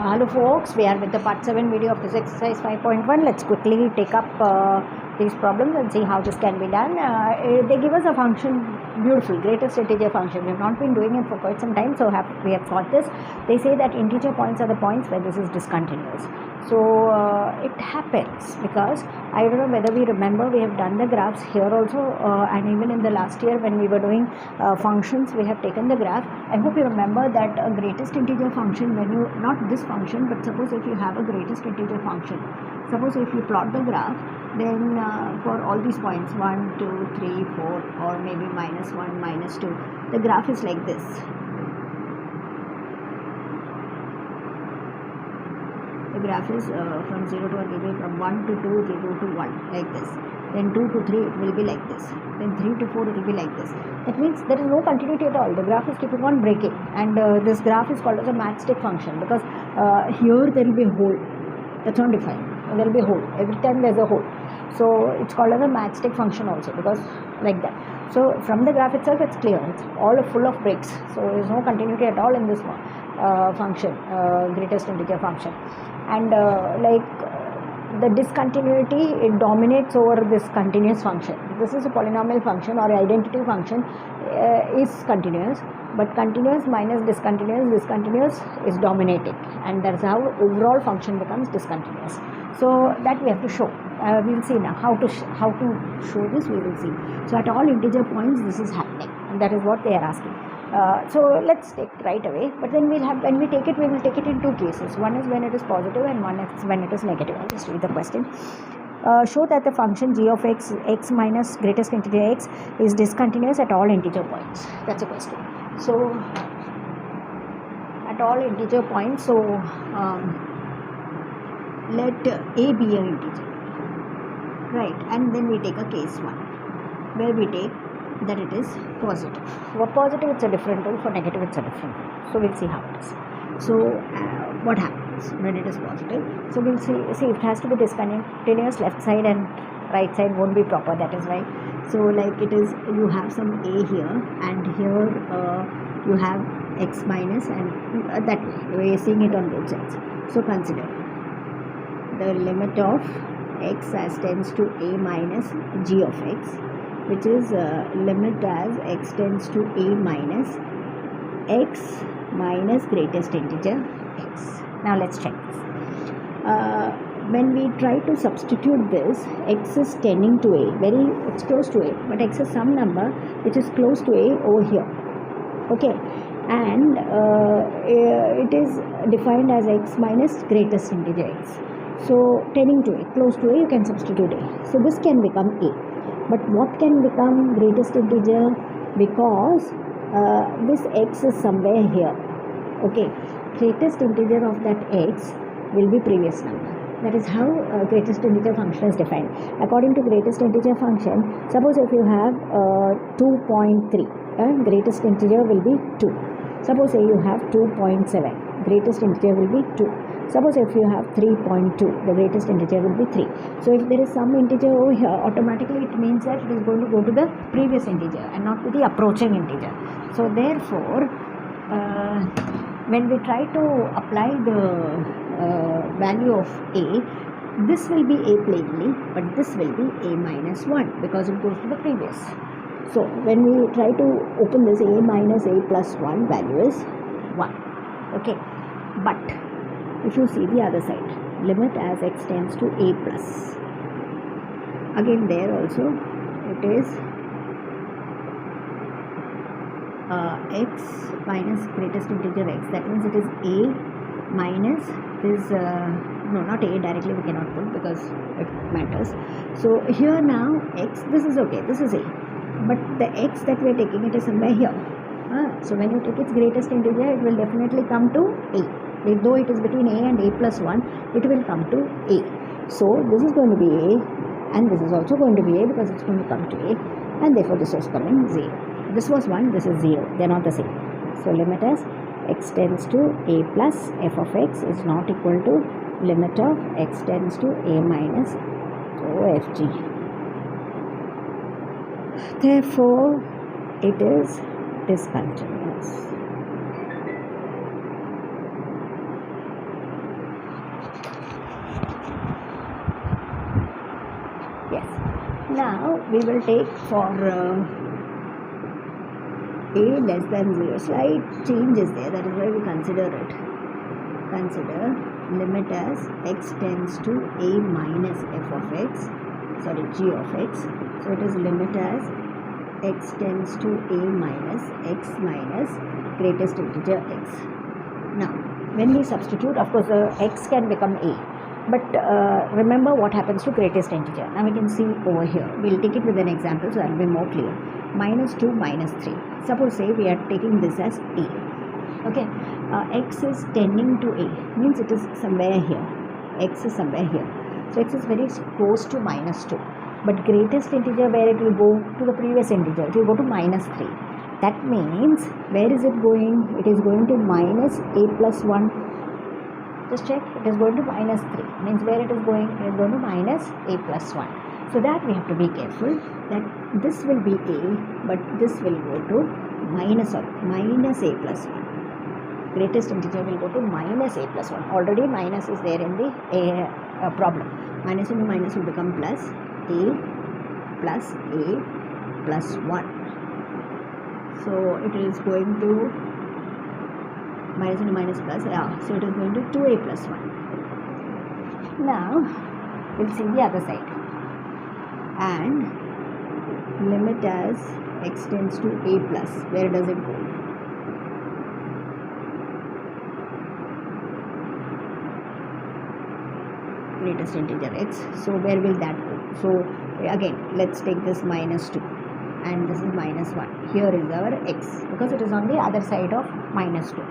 Hello folks, we are with the part 7 video of this exercise 5.1. Let's quickly take up these problems and see how this can be done. They give us a function, beautiful, greatest integer function. We have not been doing it for quite some time, so we have got this. They say that integer points are the points where this is discontinuous. So it happens because I don't know whether we remember, we have done the graphs here also, and even in the last year when we were doing functions, we have taken the graph. I hope you remember that a greatest integer function, when you, not this function, but suppose if you have a greatest integer function, suppose if you plot the graph, then for all these points 1, 2, 3, 4, or maybe -1, -2, the graph is like this. The graph is from 0 to 1, it will be from 1 to 2, it will go to 1, like this. Then 2 to 3, it will be like this. Then 3 to 4, it will be like this. That means there is no continuity at all. The graph is keeping on breaking. And this graph is called as a matchstick function because here there will be a hole. That's not defined. There will be a hole. Every time there is a hole. So it's called as a matchstick function also because like that. So from the graph itself, it's clear. It's all full of breaks. So there is no continuity at all in this function, greatest integer function. And the discontinuity, it dominates over this continuous function. This is a polynomial function or identity function is continuous, but continuous minus discontinuous is dominating, and that's how overall function becomes discontinuous. So that we have to show. We'll see now how to show this. We will see. So at all integer points, this is happening, and that is what they are asking. So let's take right away, but then we'll have, when we take it, we will take it in two cases. One is when it is positive and one is when it is negative. I'll just read the question. Show that the function g of x minus greatest integer x is discontinuous at all integer points. That's a question. So at all integer points, so let a be an integer, right? And then we take a case 1 where we take that it is positive. For positive it's a different rule, for negative it's a different rule. So we'll see how it is. So what happens when it is positive? So we'll see it has to be discontinuous. Left side and right side won't be proper, that is why. So like it is, you have some a here and here you have x minus, and that way we are seeing it on both sides. So consider the limit of x as tends to a minus g of x, which is limit as x tends to a minus x minus greatest integer x. Now let's check this. When we try to substitute this, x is tending to a, it's close to a, but x is some number which is close to a over here. Okay, and it is defined as x minus greatest integer x. So tending to a, close to a, you can substitute a. So this can become a. But what can become greatest integer? Because this x is somewhere here. Okay, greatest integer of that x will be previous number. That is how greatest integer function is defined. According to greatest integer function, suppose if you have 2.3, greatest integer will be 2. Suppose you have 2.7, greatest integer will be 2. Suppose if you have 3.2, the greatest integer will be 3. So if there is some integer over here, automatically it means that it is going to go to the previous integer and not to the approaching integer. So therefore, when we try to apply the value of a, this will be a plainly, but this will be a minus 1 because it goes to the previous. So when we try to open this, a minus a plus 1 value is 1. Okay, but if you see the other side, limit as x tends to a plus, again there also it is x minus greatest integer x. That means it is a minus this, no, not a directly we cannot put because it matters. So here now x, this is okay, this is a, but the x that we are taking, it is somewhere here. So when you take its greatest integer, it will definitely come to a. Though it is between a and a plus 1, it will come to a. So this is going to be a, and this is also going to be a because it's going to come to a, and therefore this was coming 0. This was 1, this is 0. They are not the same. So limit as x tends to a plus f of x is not equal to limit of x tends to a minus OFG. Therefore, it is discontinuous. we will take for a less than 0, slight change is there, that is why we consider it. Consider limit as x tends to a minus f of x, sorry, g of x. So it is limit as x tends to a minus x minus greatest integer x. Now when we substitute, of course x can become a, but remember what happens to greatest integer. Now we can see over here, we'll take it with an example so that will be more clear. Minus 2 minus 3, suppose say we are taking this as a, okay. X is tending to a, means it is somewhere here, x is somewhere here, so x is very close to minus 2, but greatest integer, where it will go? To the previous integer, it will go to minus 3. That means where is it going? It is going to minus a plus 1. Just check, it is going to minus 3, means where it is going? It is going to minus a plus 1. So that we have to be careful that this will be a, but this will go to minus a plus 1. Greatest integer will go to minus a plus 1. Already minus is there in the problem. Minus into minus will become plus a plus 1. So it is going to minus into minus plus, so it is going to 2a plus 1. Now we'll see the other side, and limit as x tends to a plus, where does it go? Greatest integer x, so where will that go? So again, let's take this minus 2 and this is minus 1. Here is our x, because it is on the other side of minus 2.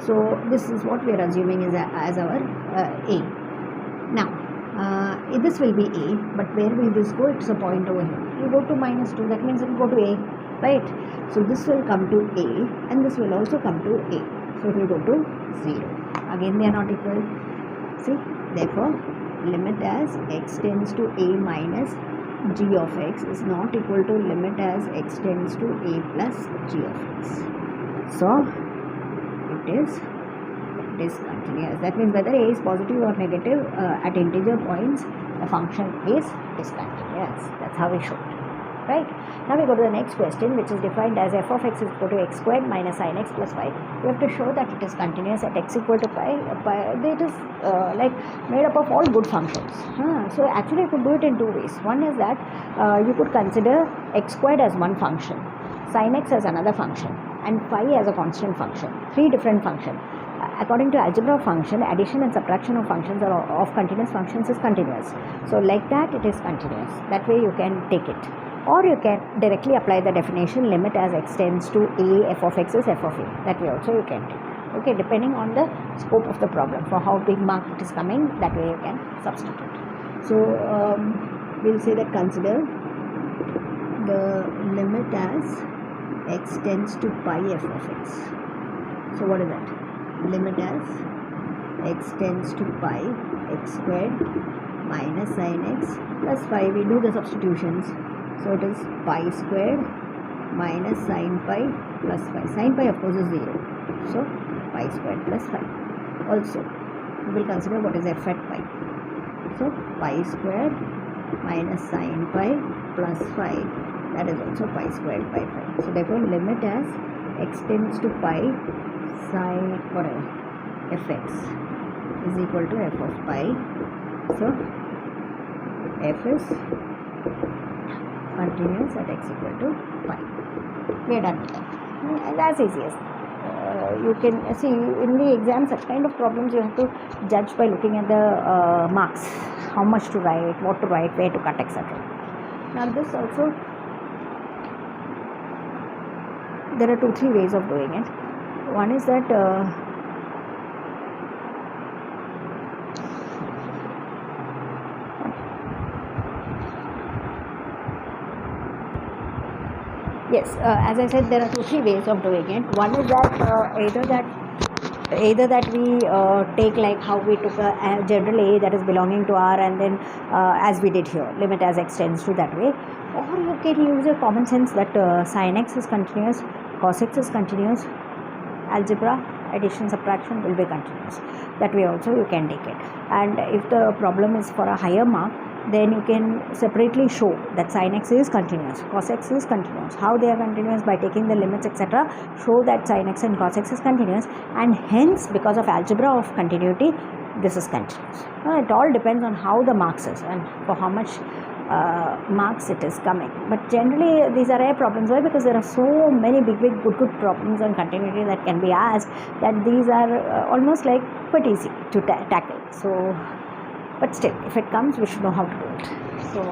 So this is what we are assuming is as our a. Now this will be a, but where will this go? It's a point over here. You go to minus 2, that means it will go to a, right? So this will come to a and this will also come to a. So it will go to 0. Again they are not equal. See, therefore limit as x tends to a minus g of x is not equal to limit as x tends to a plus g of x. So it is discontinuous. That means whether a is positive or negative at integer points, the function is discontinuous. That's how we show it, right? Now we go to the next question, which is defined as f of x is equal to x squared minus sin x plus pi. We have to show that it is continuous at x equal to pi. It is like made up of all good functions. So actually you could do it in two ways. One is that you could consider x squared as one function, sin x as another function, and phi as a constant function. Three different functions. According to algebra of function, addition and subtraction of functions or of continuous functions is continuous. So like that it is continuous. That way you can take it. Or you can directly apply the definition limit as x tends to a, f of x is f of a. That way also you can take. Okay, depending on the scope of the problem, for how big mark it is coming, that way you can substitute. So we'll say that consider the limit as x tends to pi f of x. So what is that? Limit as x tends to pi x squared minus sin x plus phi. We do the substitutions. So it is pi squared minus sin pi plus phi. Sin pi of course is 0. So pi squared plus phi. Also we will consider what is f at pi. So pi squared minus sin pi plus phi, that is also pi squared by phi. So therefore limit as x tends to pi sin whatever fx is equal to f of pi. So f is continuous at x equal to pi. We are done with that. And as easy as you can see in the exam, such kind of problems you have to judge by looking at the marks, how much to write, what to write, where to cut, etc. Now this also, there are 2-3 ways of doing it. One is that yes, as I said, there are 2-3 ways of doing it. One is that either that we take like how we took a general A that is belonging to R, and then as we did here, limit as x tends to that way. Or you can use a common sense that sin x is continuous, cos x is continuous, algebra, addition, subtraction will be continuous. That way also you can take it. And if the problem is for a higher mark, then you can separately show that sin x is continuous, cos x is continuous. How they are continuous? By taking the limits, etc. Show that sin x and cos x is continuous, and hence because of algebra of continuity, this is continuous. It all depends on how the marks is and for how much marks it is coming. But generally these are rare problems. Why? Because there are so many big good problems on continuity that can be asked, that these are almost like quite easy to tackle. So but still, if it comes, we should know how to do it. So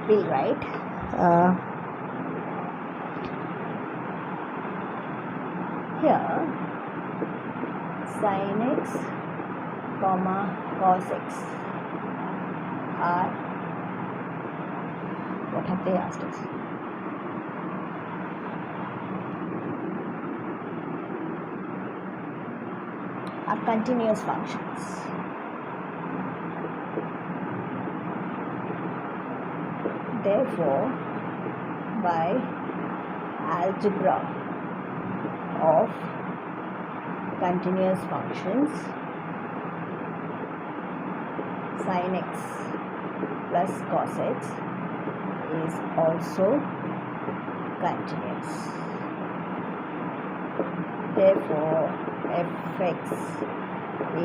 we'll write here sin x comma cos x are, what have they asked us? Are continuous functions. Therefore, by algebra of continuous functions, sin x plus cos x is also continuous. Therefore, fx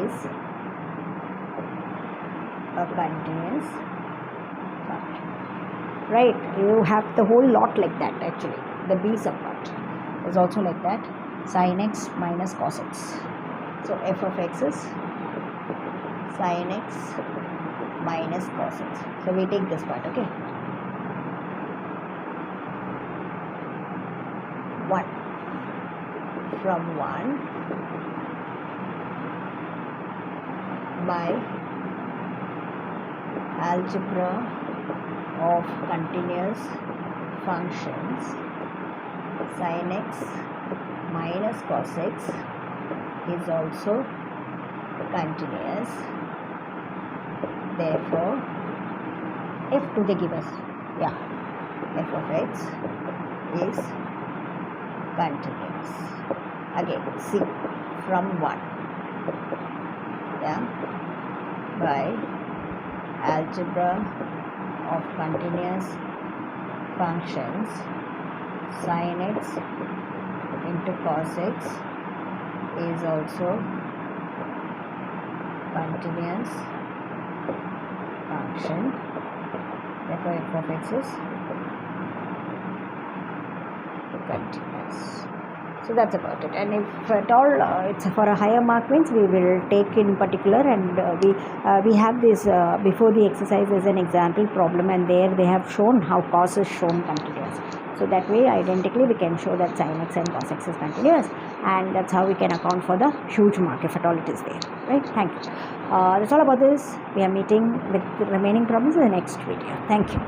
is a continuous function. Right, you have the whole lot like that actually. The b subpart is also like that, sin x minus cos x. So f of x is sin x minus cos x. So we take this part, okay. 1 from 1 by algebra of continuous functions, sin x minus cos x is also continuous. Therefore, f do they give us? Yeah, f of x is continuous. Again, see, from 1, yeah, by algebra of continuous functions, sin x into cos x is also continuous function. Therefore f of x is continuous. So that's about it. And if at all it's for a higher mark, means we will take in particular, and we have this before the exercise is an example problem, and there they have shown how cos is shown continuous. So that way identically we can show that sin x and cos x is continuous, and that's how we can account for the huge mark if at all it is there. Right? Thank you. That's all about this. We are meeting with the remaining problems in the next video. Thank you.